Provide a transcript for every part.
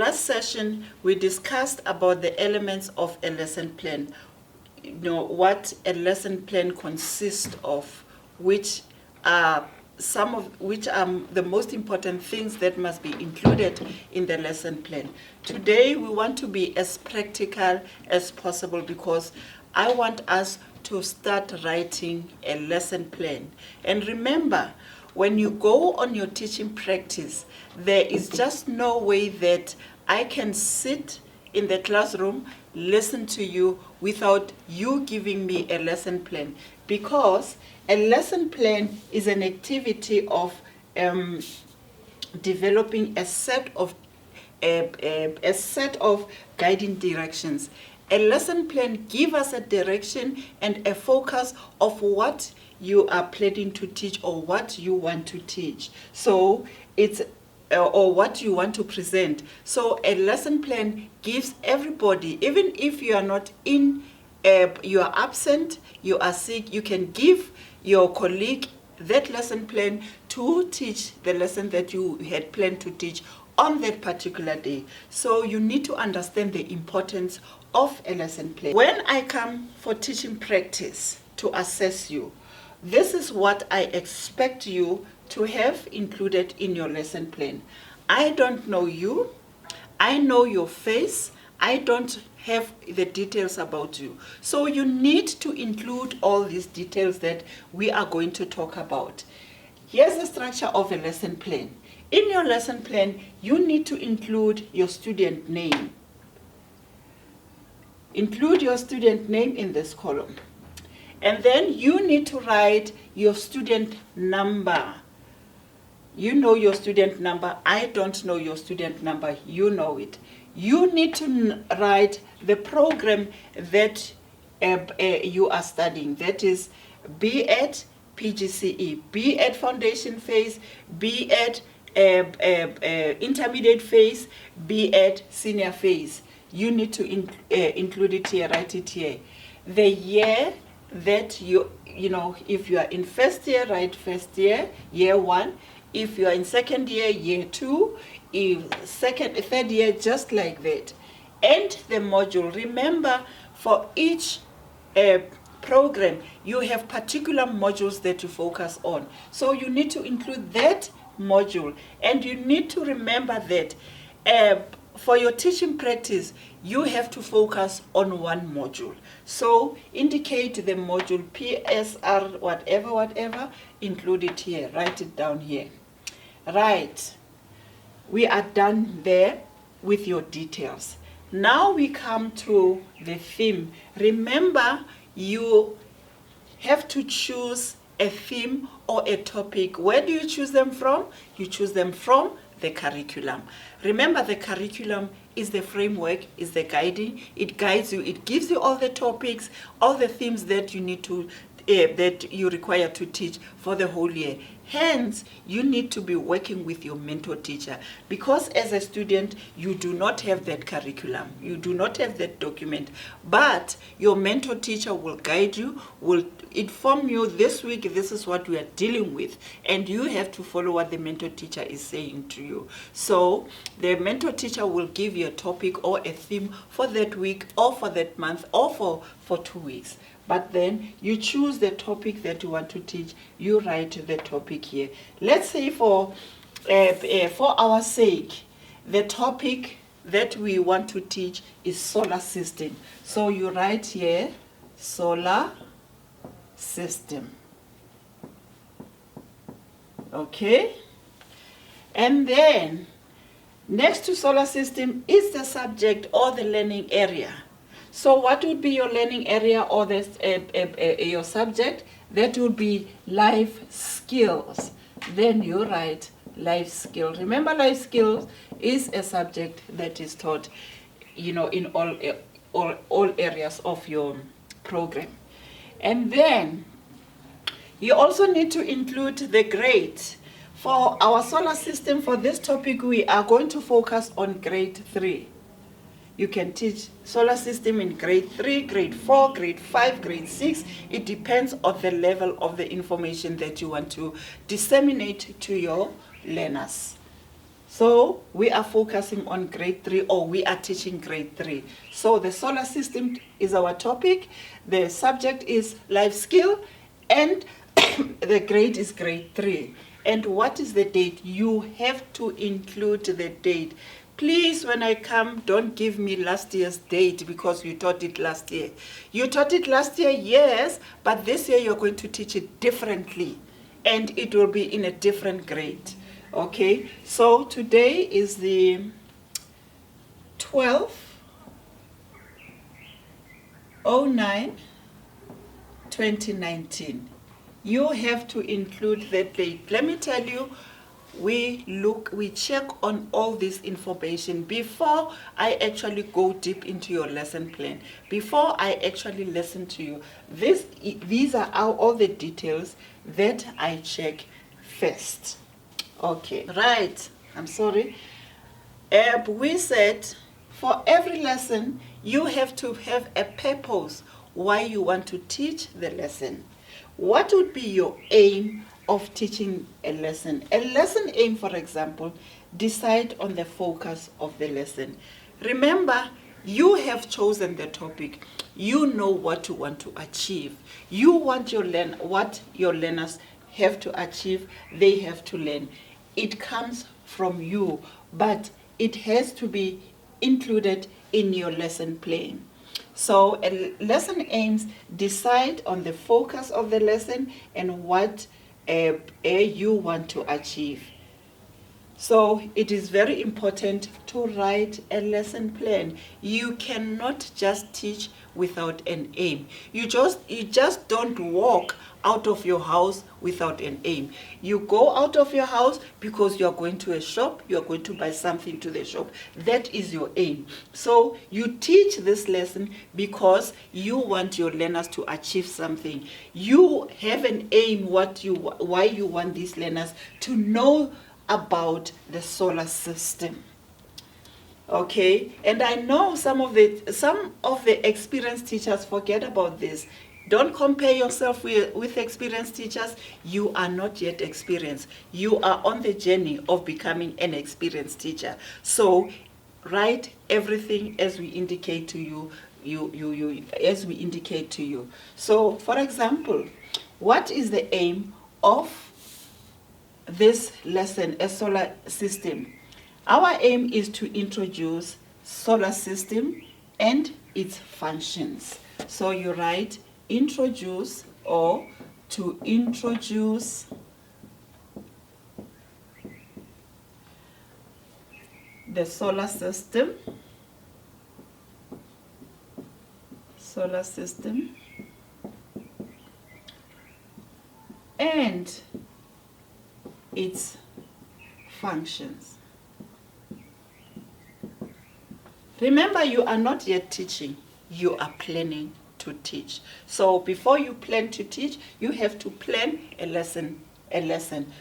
last session, we discussed about the elements of a lesson plan. You know, what a lesson plan consists of, which are the most important things that must be included in the lesson plan. Today, we want to be as practical as possible because I want us to start writing a lesson plan. And remember, when you go on your teaching practice, there is just no way that I can sit in the classroom, listen to you without you giving me a lesson plan, because a lesson plan is an activity of developing a set of guiding directions. A lesson plan gives us a direction and a focus of what you are planning to teach or what you want to teach. So it's or what you want to present. So a lesson plan gives everybody, even if you are not in, you are absent, you are sick, you can give your colleague that lesson plan to teach the lesson that you had planned to teach on that particular day. So you need to understand the importance of a lesson plan. When I come for teaching practice to assess you, this is what I expect you to have included in your lesson plan. I don't know you. I know your face. I don't have the details about you. So you need to include all these details that we are going to talk about. Here's the structure of a lesson plan. In your lesson plan, you need to include your student name. Include your student name in this column. And then you need to write your student number. You know your student number. I don't know your student number. You know it. You need to write the program that you are studying. That is, be at PGCE, be at foundation phase, be at intermediate phase, be at senior phase. You need to include it here, write it here. The year that you know, if you are in first year, write first year, year 1. If you are in second year, year 2. If third year, just like that. And the module. Remember, for each program, you have particular modules that you focus on. So you need to include that module. And you need to remember that for your teaching practice, you have to focus on one module. So indicate the module PSR, whatever, include it here. Write it down here. Right. We are done there with your details. Now we come to the theme. Remember, you have to choose a theme or a topic. Where do you choose them from? You choose them from the curriculum. Remember, the curriculum is the framework, is the guiding. It guides you. It gives you all the topics, all the themes that you need to that you require to teach for the whole year. Hence, you need to be working with your mentor teacher, because as a student, you do not have that curriculum. You do not have that document. But your mentor teacher will guide you, will inform you, this week, this is what we are dealing with. And you have to follow what the mentor teacher is saying to you. So the mentor teacher will give you a topic or a theme for that week or for that month or for 2 weeks. But then you choose the topic that you want to teach. You write the topic here. Let's say for our sake, the topic that we want to teach is solar system. So you write here, solar system. Okay? And then, next to solar system is the subject or the learning area. So what would be your learning area or your subject? That would be life skills. Then you write life skills. Remember, life skills is a subject that is taught, you know, in all areas of your program. And then you also need to include the grades. For our solar system, for this topic, we are going to focus on grade 3. You can teach solar system in grade 3, grade 4, grade 5, grade 6. It depends on the level of the information that you want to disseminate to your learners. So we are focusing on grade 3, or we are teaching grade 3. So the solar system is our topic. The subject is life skill, and the grade is grade 3. And what is the date? You have to include the date. Please, when I come, don't give me last year's date because you taught it last year. You taught it last year, yes, but this year you're going to teach it differently, and it will be in a different grade. Okay, so today is the 12/09/2019. You have to include the date. Let me tell you, we check on all this information before I actually go deep into your lesson plan, before I actually listen to you. These are all the details that I check first. Okay, right, I'm sorry. We said for every lesson, you have to have a purpose why you want to teach the lesson. What would be your aim of teaching a lesson? A lesson aim, for example, decide on the focus of the lesson. Remember, you have chosen the topic. You know what you want to achieve. You want what your learners have to achieve, they have to learn. It comes from you, but it has to be included in your lesson plan. So a lesson aims decide on the focus of the lesson and what you want to achieve. So it is very important to write a lesson plan. You cannot just teach without an aim. You just don't walk out of your house without an aim. You go out of your house because you are going to a shop, you are going to buy something to the shop. That is your aim. So you teach this lesson because you want your learners to achieve something. You have an aim why you want these learners to know about the solar system. Okay, and I know some of the experienced teachers forget about this. Don't compare yourself with experienced teachers. You are not yet experienced. You are on the journey of becoming an experienced teacher. So write everything as we indicate to you. As we indicate to you. So, for example, what is the aim of this lesson, a solar system? Our aim is to introduce solar system and its functions. So you write introduce, or to introduce the solar system, and its functions. Remember, you are not yet teaching, you are planning to teach. So before you plan to teach, you have to plan a lesson.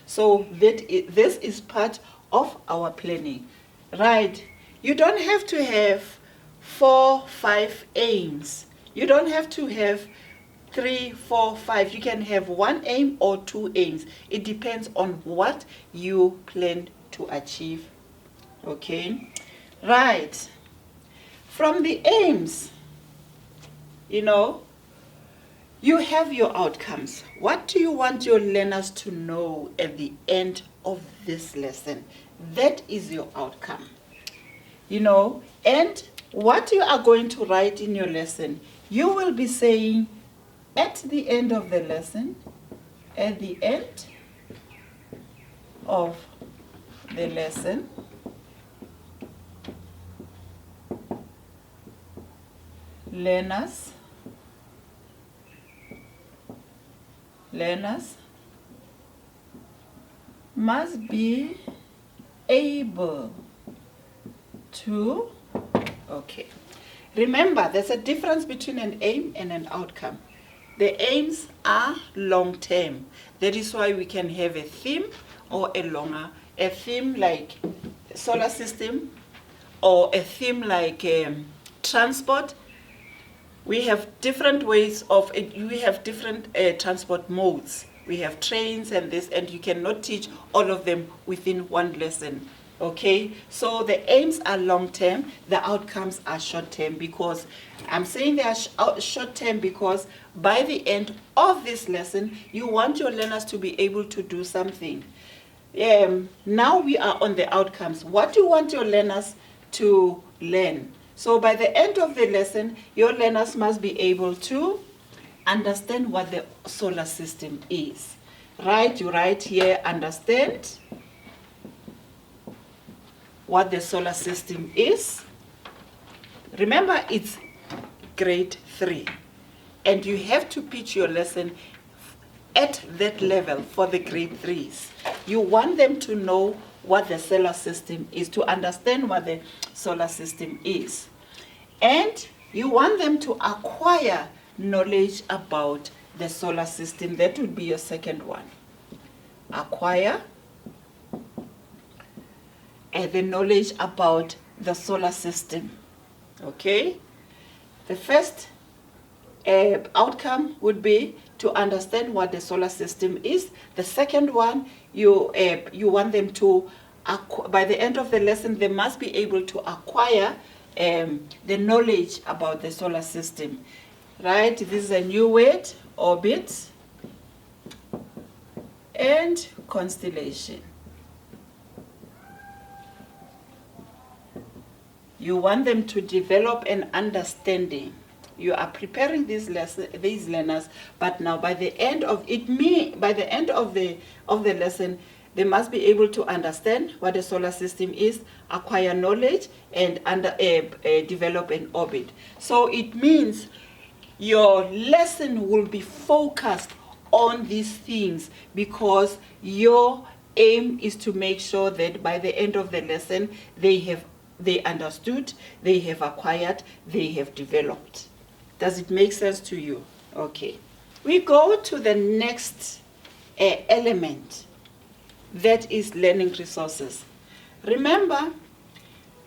So this is part of our planning. Right? You don't have to have 4, 5 aims. You don't have to have 3, 4, 5. You can have 1 aim or 2 aims. It depends on what you plan to achieve. Okay? Right. From the aims, you have your outcomes. What do you want your learners to know at the end of this lesson? That is your outcome. And what you are going to write in your lesson, you will be saying at the end of the lesson, learners must be able to, okay. Remember, there's a difference between an aim and an outcome. The aims are long term. That is why we can have a theme or a theme like solar system, or a theme like transport. We have different ways of it. We have different transport modes. We have trains and this, and you cannot teach all of them within one lesson. Okay, so the aims are long-term, the outcomes are short-term, because I'm saying they are short-term because by the end of this lesson, you want your learners to be able to do something. Now we are on the outcomes. What do you want your learners to learn? So by the end of the lesson, your learners must be able to understand what the solar system is. Right? You write here, understand what the solar system is. Remember, it's grade 3. And you have to pitch your lesson at that level for the grade 3s. You want them to know what the solar system is, to understand what the solar system is. And you want them to acquire knowledge about the solar system. That would be your second one. Acquire the knowledge about the solar system. Okay? The first outcome would be to understand what the solar system is. The second one, you want them to, by the end of the lesson, they must be able to acquire the knowledge about the solar system. Right? This is a new word, orbit and constellation. You want them to develop an understanding. You are preparing these learners, but now by the end of the lesson, they must be able to understand what the solar system is, acquire knowledge, and develop an orbit. So it means your lesson will be focused on these things, because your aim is to make sure that by the end of the lesson, they understood, they have acquired, they have developed. Does it make sense to you? Okay. We go to the next element, that is learning resources. Remember,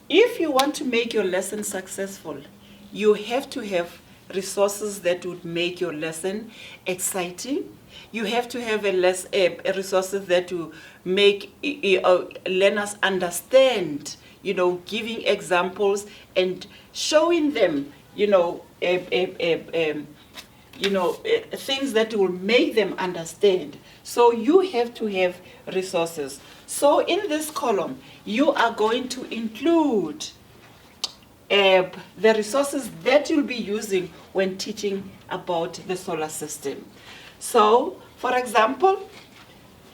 if you want to make your lesson successful, you have to have resources that would make your lesson exciting. You have to have resources that will make learners understand, giving examples and showing them, things that will make them understand. So you have to have resources. So in this column, you are going to include the resources that you'll be using when teaching about the solar system. So, for example,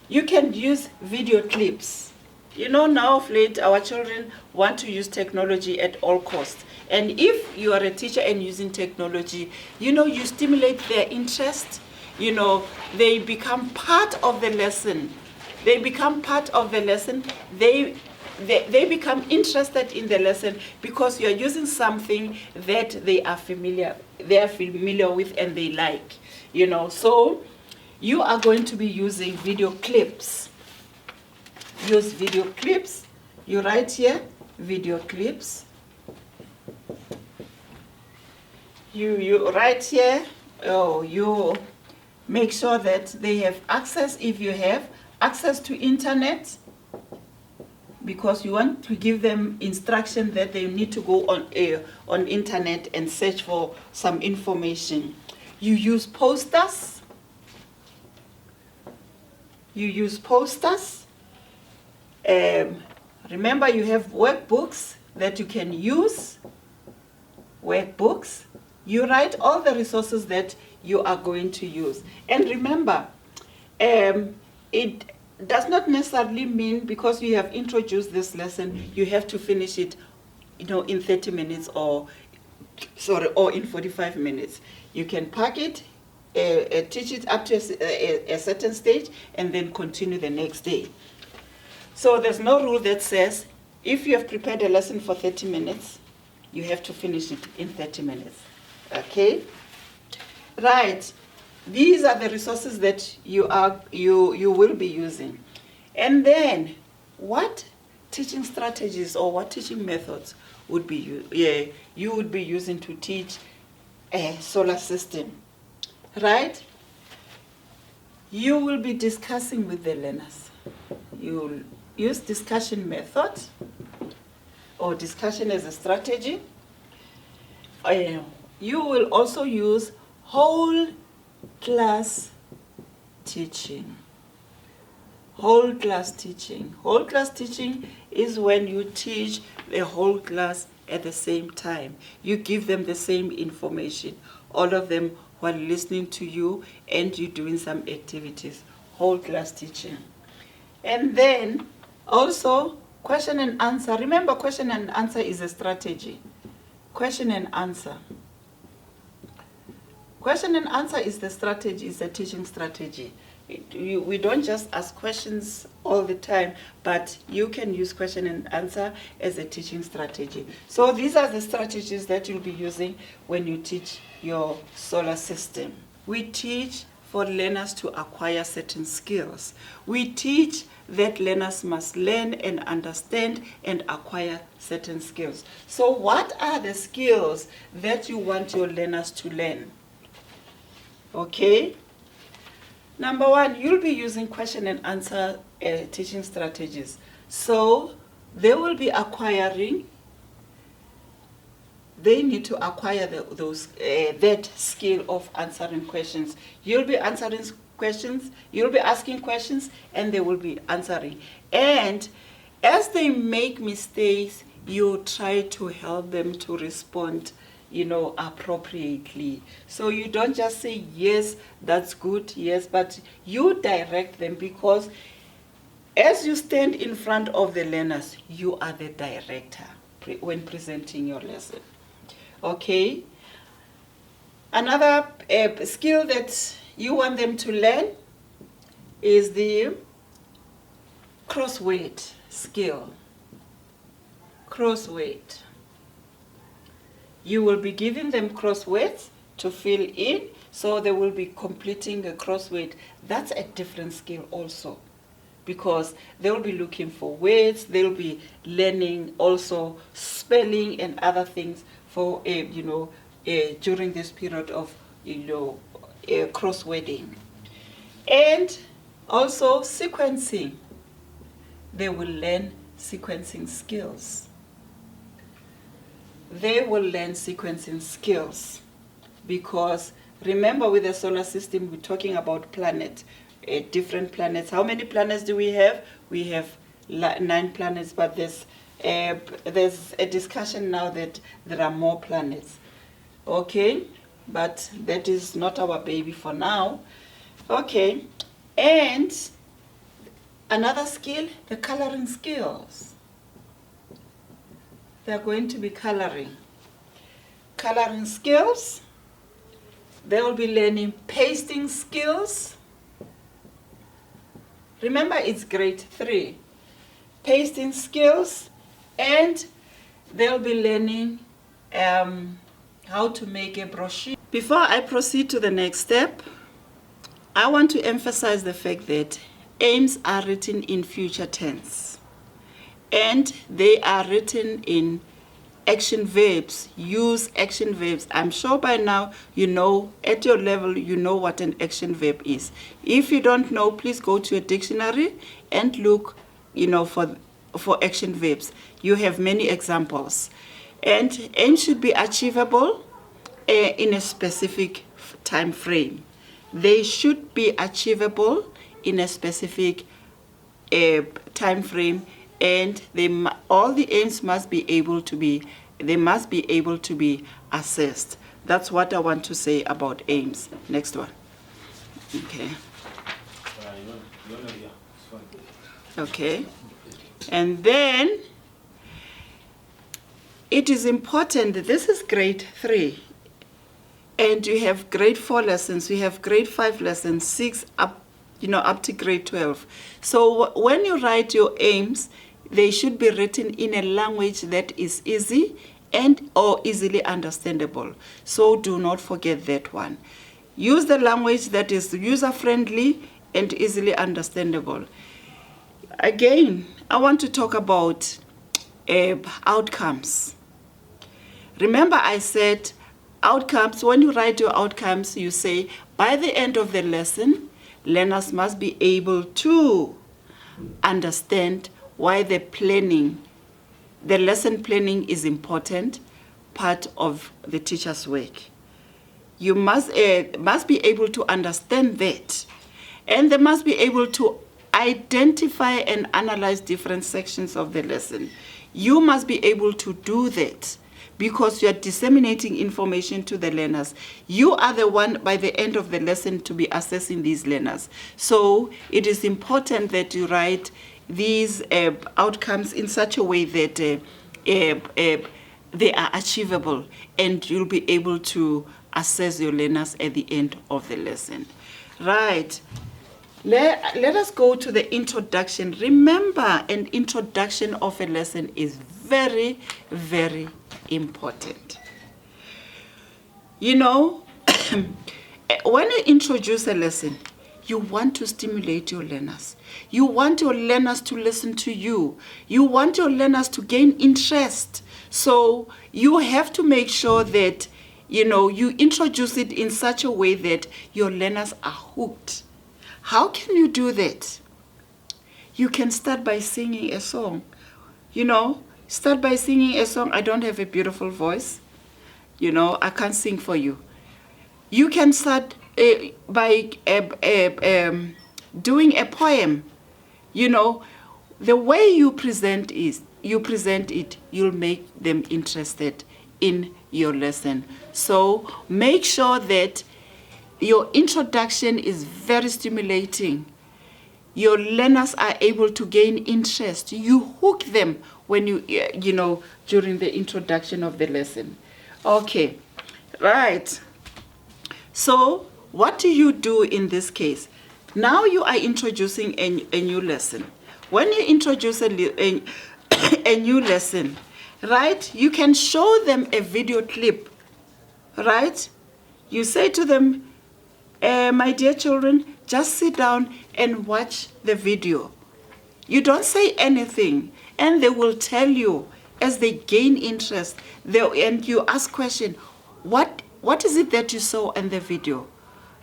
you can use video clips. Now of late, our children want to use technology at all costs. And if you are a teacher and using technology, you stimulate their interest. They become part of the lesson. They become interested in the lesson because you are using something that they are familiar with and they like. So you are going to be using video clips. Use video clips. You write here, video clips. You write here, you make sure that they have access, if you have access to internet, because you want to give them instruction that they need to go on internet and search for some information. You use posters. Remember, you have workbooks that you can use. Workbooks. You write all the resources that you are going to use. And remember, it does not necessarily mean because you have introduced this lesson, you have to finish it, in 30 minutes or in 45 minutes. You can pack it, teach it up to a certain stage, and then continue the next day. So there's no rule that says if you have prepared a lesson for 30 minutes, you have to finish it in 30 minutes. Okay? Right. These are the resources that you will be using. And then, what teaching strategies or what teaching methods would be you would be using to teach a solar system? Right? You will be discussing with the learners. use discussion method or discussion as a strategy. You will also use whole class teaching. Whole class teaching. Whole class teaching is when you teach the whole class at the same time. You give them the same information. All of them while listening to you, and you're doing some activities. Whole class teaching. And then also question and answer. Remember, question and answer is a strategy. Question and answer. Question and answer is the strategy, is a teaching strategy. We don't just ask questions all the time, but you can use question and answer as a teaching strategy. So these are the strategies that you'll be using when you teach your solar system. We teach for learners to acquire certain skills. We teach that learners must learn and understand and acquire certain skills. So what are the skills that you want your learners to learn? Okay? Number one, you'll be using question and answer teaching strategies. So they will be acquiring, they need to acquire that skill of answering questions. You'll be answering questions, you'll be asking questions, and they will be answering. And as they make mistakes, you try to help them to respond appropriately. So you don't just say, yes, that's good, yes, but you direct them, because as you stand in front of the learners, you are the director when presenting your lesson. Okay? Another skill that you want them to learn is the crossword skill. Crossword. You will be giving them crosswords to fill in, so they will be completing a crossword. That's a different skill also, because they'll be looking for words, they'll be learning also spelling and other things for during this period of crosswording. And also sequencing. They will learn sequencing skills. They will learn sequencing skills, because remember, with the solar system, we're talking about planets, different planets. How many planets do we have? We have 9 planets, but there's a discussion now that there are more planets. Okay, but that is not our baby for now. Okay, and another skill, the coloring skills. They're going to be coloring skills. They will be learning pasting skills. Remember, it's grade 3. Pasting skills, and they'll be learning how to make a brochure. Before I proceed to the next step, I want to emphasize the fact that aims are written in future tense. And they are written in action verbs. Use action verbs. I'm sure by now at your level, you know what an action verb is. If you don't know, please go to a dictionary and look, for action verbs. You have many examples. And aim should be achievable in a specific time frame. They should be achievable in a specific time frame. And all the aims must be able to be assessed. That's what I want to say about aims. Next one. Okay. Okay. And then it is important that this is grade 3. And you have grade 4 lessons, you have grade 5 lessons, 6 up to grade 12. So when you write your aims, they should be written in a language that is easy or easily understandable. So do not forget that one. Use the language that is user-friendly and easily understandable. Again, I want to talk about outcomes. Remember, I said outcomes. When you write your outcomes, you say, by the end of the lesson, learners must be able to understand why the lesson planning is important part of the teacher's work. You must be able to understand that, and they must be able to identify and analyze different sections of the lesson. You must be able to do that because you are disseminating information to the learners. You are the one by the end of the lesson to be assessing these learners. So it is important that you write these outcomes in such a way that they are achievable, and you'll be able to assess your learners at the end of the lesson. Right. Let us go to the introduction. Remember, an introduction of a lesson is very, very important. You know, when you introduce a lesson, you want to stimulate your learners. You want your learners to listen to you. You want your learners to gain interest. So you have to make sure that, you know, you introduce it in such a way that your learners are hooked. How can you do that? You can start by singing a song. You know, start by singing a song. I don't have a beautiful voice. You know, I can't sing for you. You can start by doing a poem. You know, the way you present it, you'll make them interested in your lesson. So make sure that your introduction is very stimulating. Your learners are able to gain interest. You hook them when you know, during the introduction of the lesson. Okay, right. So what do you do in this case? Now you are introducing a new lesson. When you introduce a new lesson, right, you can show them a video clip, right? You say to them, my dear children, just sit down and watch the video. You don't say anything, and they will tell you as they gain interest. And you ask question, what is it that you saw in the video?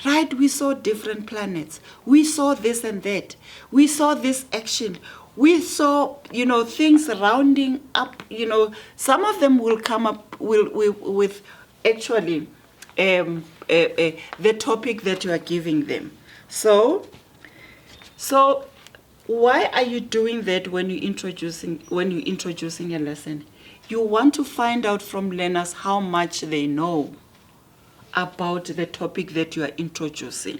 Right, we saw different planets. We saw this and that. We saw this action. We saw, you know, things rounding up. You know, some of them will come up with actually the topic that you are giving them. So why are you doing that when you're introducing a lesson? You want to find out from learners how much they know about the topic that you are introducing,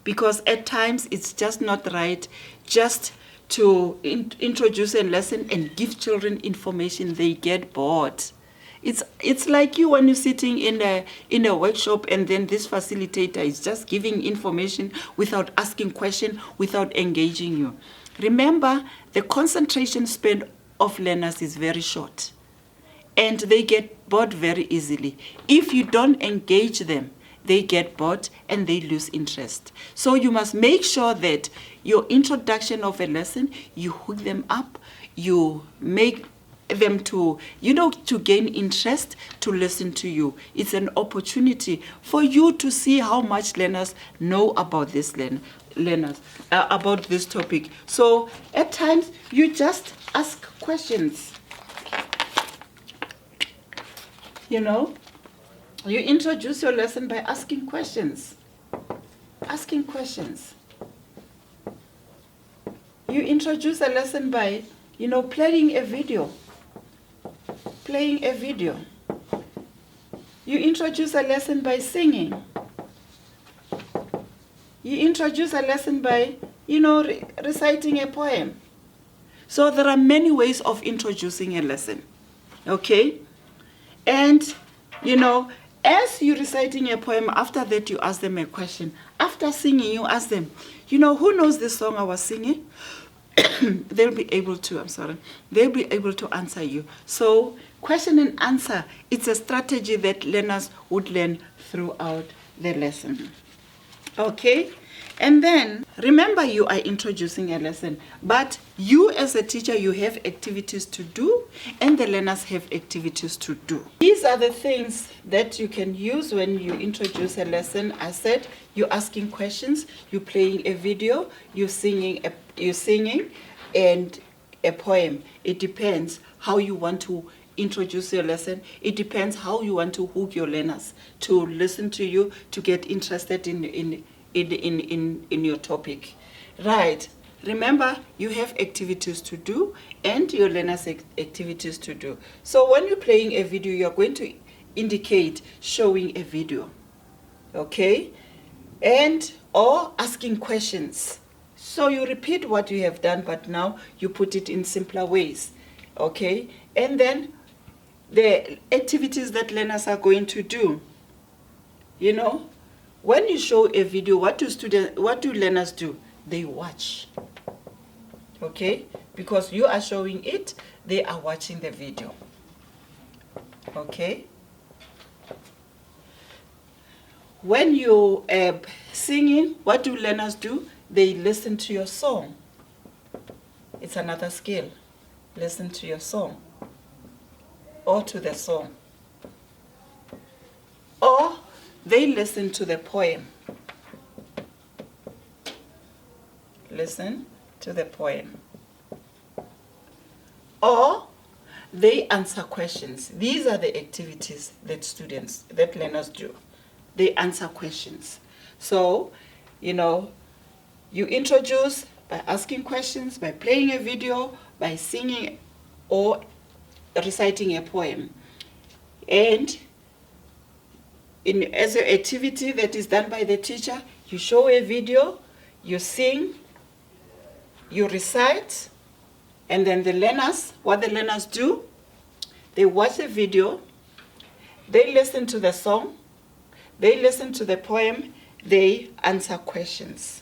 because at times it's just not right just to introduce a lesson and give children information. They get bored. It's like you when you're sitting in a workshop, and then this facilitator is just giving information without asking question, without engaging you. Remember, the concentration span of learners is very short, and they get bored very easily. If you don't engage them, they get bored and they lose interest. So you must make sure that your introduction of a lesson, you hook them up, you make them to, you know, to gain interest, to listen to you. It's an opportunity for you to see how much learners know about this about this topic. So at times you just ask questions. You know, you introduce your lesson by asking questions. Asking questions. You introduce a lesson by, you know, playing a video. Playing a video. You introduce a lesson by singing. You introduce a lesson by, you know, reciting a poem. So there are many ways of introducing a lesson. Okay? And, you know, as you're reciting a poem, after that you ask them a question. After singing, you ask them, you know, who knows this song I was singing? They'll be able to answer you. So question and answer, it's a strategy that learners would learn throughout the lesson. Okay? And then, remember, you are introducing a lesson, but you as a teacher, you have activities to do, and the learners have activities to do. These are the things that you can use when you introduce a lesson. I said, you're asking questions, you're playing a video, you're singing, and a poem. It depends how you want to introduce your lesson. It depends how you want to hook your learners to listen to you, to get interested in your topic. Right. Remember, you have activities to do and your learners activities to do. So when you're playing a video, you're going to indicate showing a video. Okay? And or asking questions. So you repeat what you have done, but now you put it in simpler ways. Okay? And then the activities that learners are going to do. You know, when you show a video, what do learners do? They watch. Okay? Because you are showing it, they are watching the video. Okay? When you singing, what do learners do? They listen to your song. It's another skill. Listen to your song. Or to the song. Or they listen to the poem. Listen to the poem. Or they answer questions. These are the activities that learners do. They answer questions. So, you know, you introduce by asking questions, by playing a video, by singing or reciting a poem. And as an activity that is done by the teacher, you show a video, you sing, you recite, and then what the learners do, they watch the video, they listen to the song, they listen to the poem, they answer questions.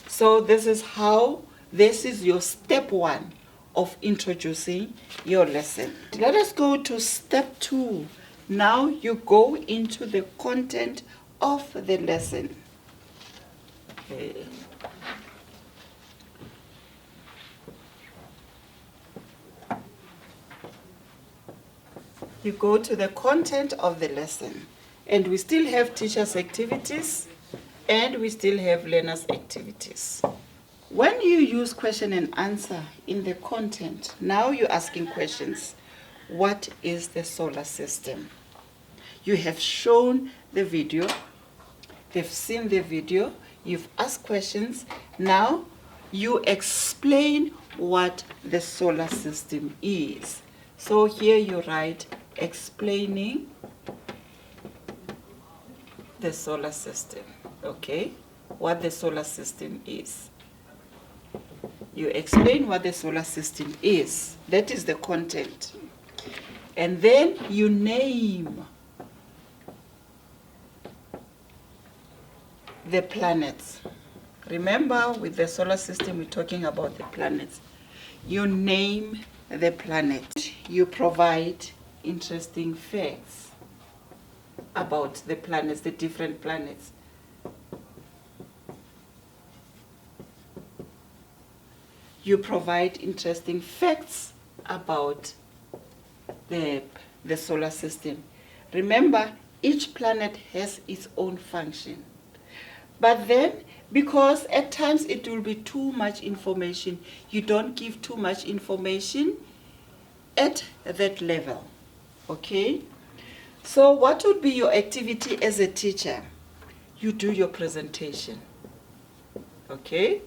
So this is your step 1 of introducing your lesson. Let us go to step 2. Now you go into the content of the lesson. Okay. You go to the content of the lesson. And we still have teachers' activities and we still have learners' activities. When you use question and answer in the content, now you're asking questions. What is the solar system? You have shown the video, they've seen the video, you've asked questions. Now you explain what the solar system is. So here you write explaining the solar system. Okay? What the solar system is. You explain what the solar system is. That is the content. And then you name the planets. Remember, with the solar system, we're talking about the planets. You name the planet. You provide interesting facts about the planets, the different planets. You provide interesting facts about the solar system. Remember, each planet has its own function. But then, because at times it will be too much information, you don't give too much information at that level. Okay? So what would be your activity as a teacher? You do your presentation. Okay?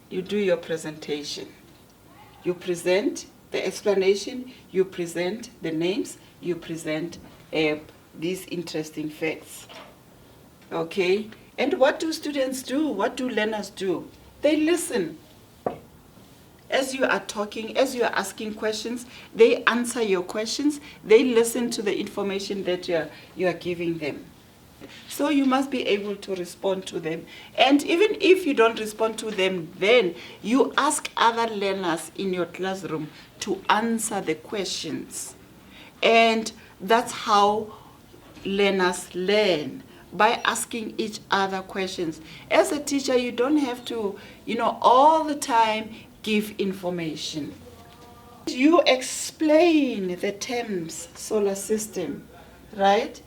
You do your presentation. You present the explanation, you present the names, you present these interesting facts. Okay? And what do students do? What do learners do? They listen. As you are talking, as you are asking questions, they answer your questions. They listen to the information that you are giving them. So you must be able to respond to them. And even if you don't respond to them, then you ask other learners in your classroom to answer the questions. And that's how learners learn, by asking each other questions. As a teacher, you don't have to, all the time give information. You explain the terms solar system, right?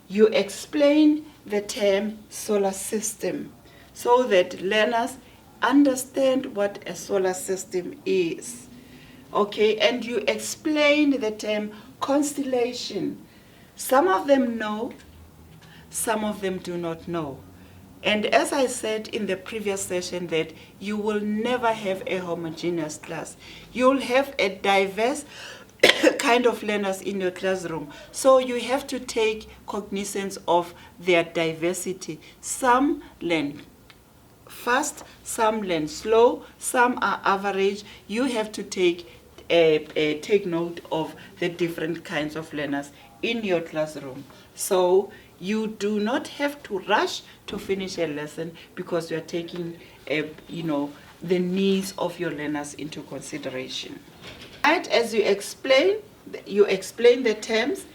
You explain the term solar system so that learners understand what a solar system is. Okay, and you explain the term constellation. Some of them know, some of them do not know. And as I said in the previous session, that you will never have a homogeneous class. You'll have a diverse kind of learners in your classroom. So you have to take cognizance of their diversity. Some learn fast, some learn slow, some are average. You have to take note of the different kinds of learners in your classroom. So you do not have to rush to finish a lesson because you are taking, the needs of your learners into consideration. And as you explain the terms.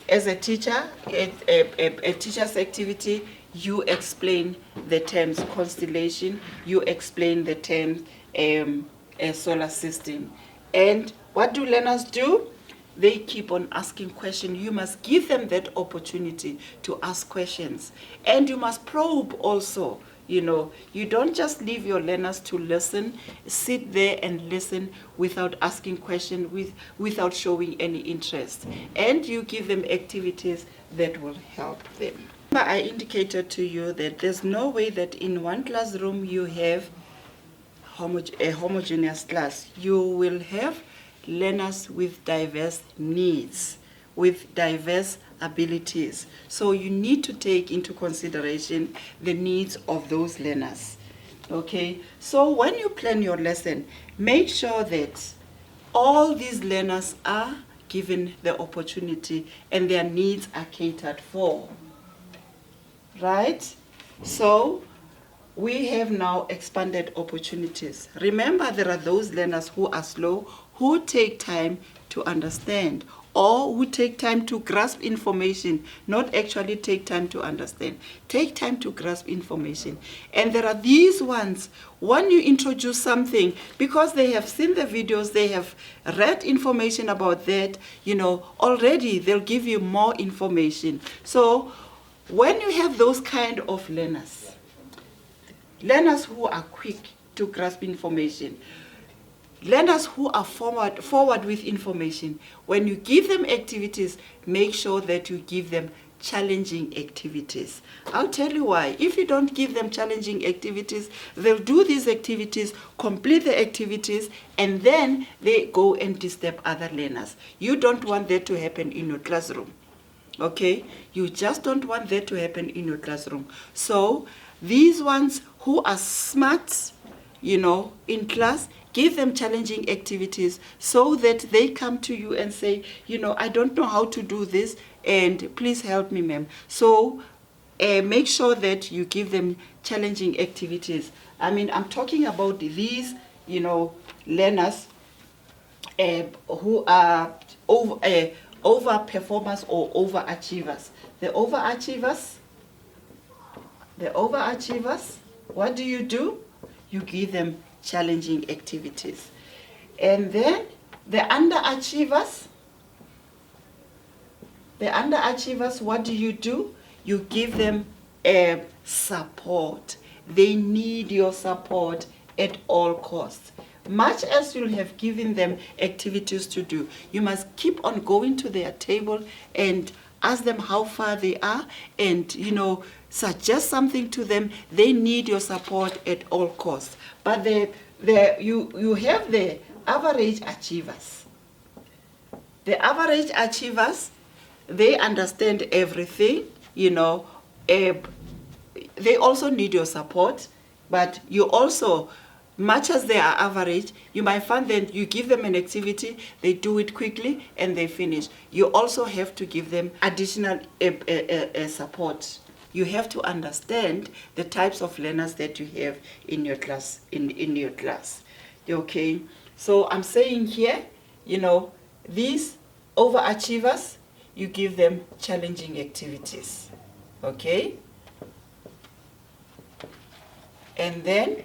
As a teacher, a teacher's activity, you explain the terms constellation, you explain the term a solar system. And what do learners do? They keep on asking questions. You must give them that opportunity to ask questions. And you must probe also. You don't just leave your learners to listen, sit there and listen without asking questions, without showing any interest. And you give them activities that will help them. I indicated to you that there's no way that in one classroom you have a homogeneous class. You will have learners with diverse needs, with diverse abilities. So you need to take into consideration the needs of those learners. Okay, so when you plan your lesson, make sure that all these learners are given the opportunity and their needs are catered for. Right? So we have now expanded opportunities. Remember, there are those learners who are slow, who take time to understand, or who take time to grasp information, not actually take time to understand. Take time to grasp information. And there are these ones, when you introduce something, because they have seen the videos, they have read information about that, already they'll give you more information. So when you have those kind of learners who are quick to grasp information, learners who are forward with information, when you give them activities, make sure that you give them challenging activities. I'll tell you why. If you don't give them challenging activities, they'll do these activities, complete the activities, and then they go and disturb other learners. You don't want that to happen in your classroom. Okay? You just don't want that to happen in your classroom. So these ones who are smart, in class, give them challenging activities so that they come to you and say, I don't know how to do this, and please help me, ma'am. So make sure that you give them challenging activities. I'm talking about these, learners who are over performers or overachievers. The overachievers, what do? You give them challenging activities. And then the underachievers, what do? You give them support. They need your support at all costs. Much as you have given them activities to do, you must keep on going to their table and ask them how far they are, and suggest something to them. They need your support at all costs. But you have the average achievers. The average achievers, they understand everything. They also need your support, but you also, much as they are average, you might find that you give them an activity, they do it quickly, and they finish. You also have to give them additional support. You have to understand the types of learners that you have in your class. In your class, okay. So I'm saying here, these overachievers, you give them challenging activities, okay. And then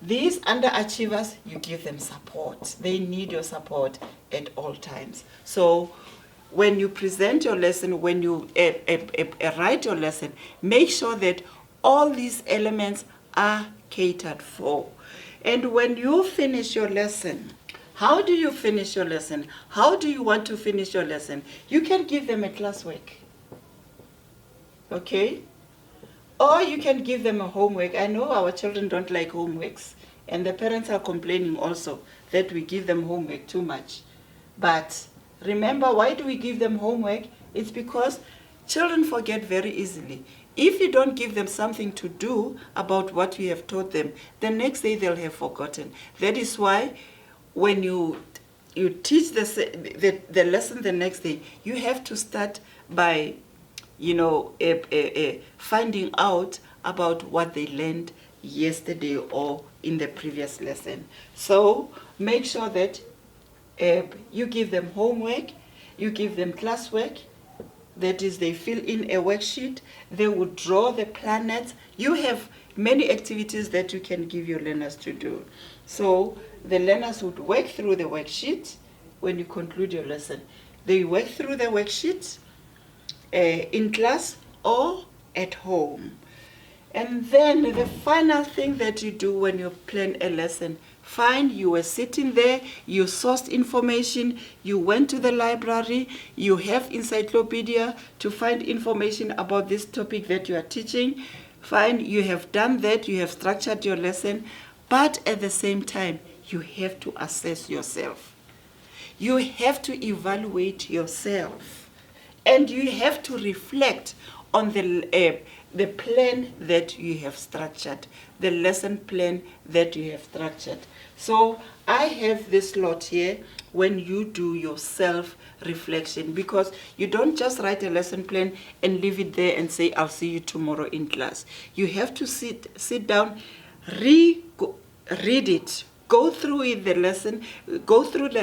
these underachievers, you give them support. They need your support at all times. So when you present your lesson, when you write your lesson, make sure that all these elements are catered for. And when you finish your lesson, how do you finish your lesson? How do you want to finish your lesson? You can give them a classwork. Okay? Or you can give them a homework. I know our children don't like homeworks, and the parents are complaining also that we give them homework too much. But remember, why do we give them homework? It's because children forget very easily. If you don't give them something to do about what you have taught them, the next day they'll have forgotten. That is why when you teach the lesson the next day, you have to start by finding out about what they learned yesterday or in the previous lesson. So make sure that you give them homework, you give them classwork. That is, they fill in a worksheet, they would draw the planets. You have many activities that you can give your learners to do. So the learners would work through the worksheet when you conclude your lesson. They work through the worksheet in class or at home. And then the final thing that you do when you plan a lesson, fine, you were sitting there, you sourced information, you went to the library, you have encyclopedia to find information about this topic that you are teaching. Fine, you have done that, you have structured your lesson, but at the same time, you have to assess yourself. You have to evaluate yourself, and you have to reflect on the plan that you have structured, the lesson plan that you have structured. So I have this lot here when you do your self-reflection, because you don't just write a lesson plan and leave it there and say, I'll see you tomorrow in class. You have to sit down, read it, go through the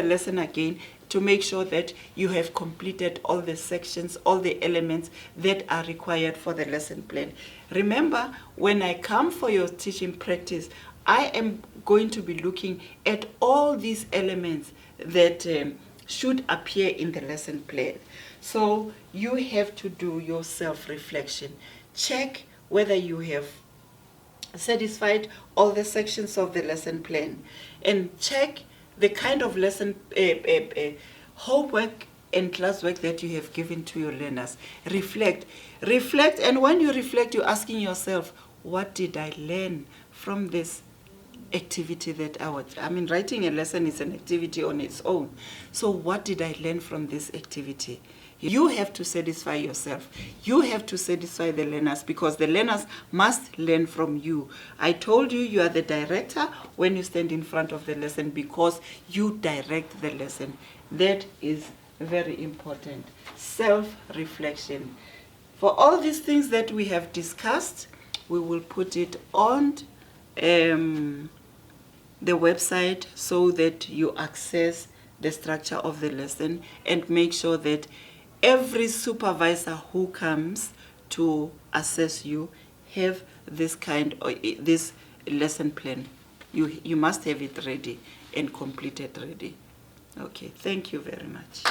lesson again, to make sure that you have completed all the sections, all the elements that are required for the lesson plan. Remember, when I come for your teaching practice, I am going to be looking at all these elements that should appear in the lesson plan. So you have to do your self-reflection. Check whether you have satisfied all the sections of the lesson plan, and check the kind of lesson homework and classwork that you have given to your learners. Reflect, and when you reflect, you're asking yourself, what did I learn from this activity that writing a lesson is an activity on its own. So what did I learn from this activity? You have to satisfy yourself. You have to satisfy the learners, because the learners must learn from you. I told you, you are the director when you stand in front of the lesson, because you direct the lesson. That is very important. Self-reflection. For all these things that we have discussed, we will put it on the website so that you access the structure of the lesson, and make sure that every supervisor who comes to assess you have this lesson plan. You must have it ready and completed ready. Okay, thank you very much.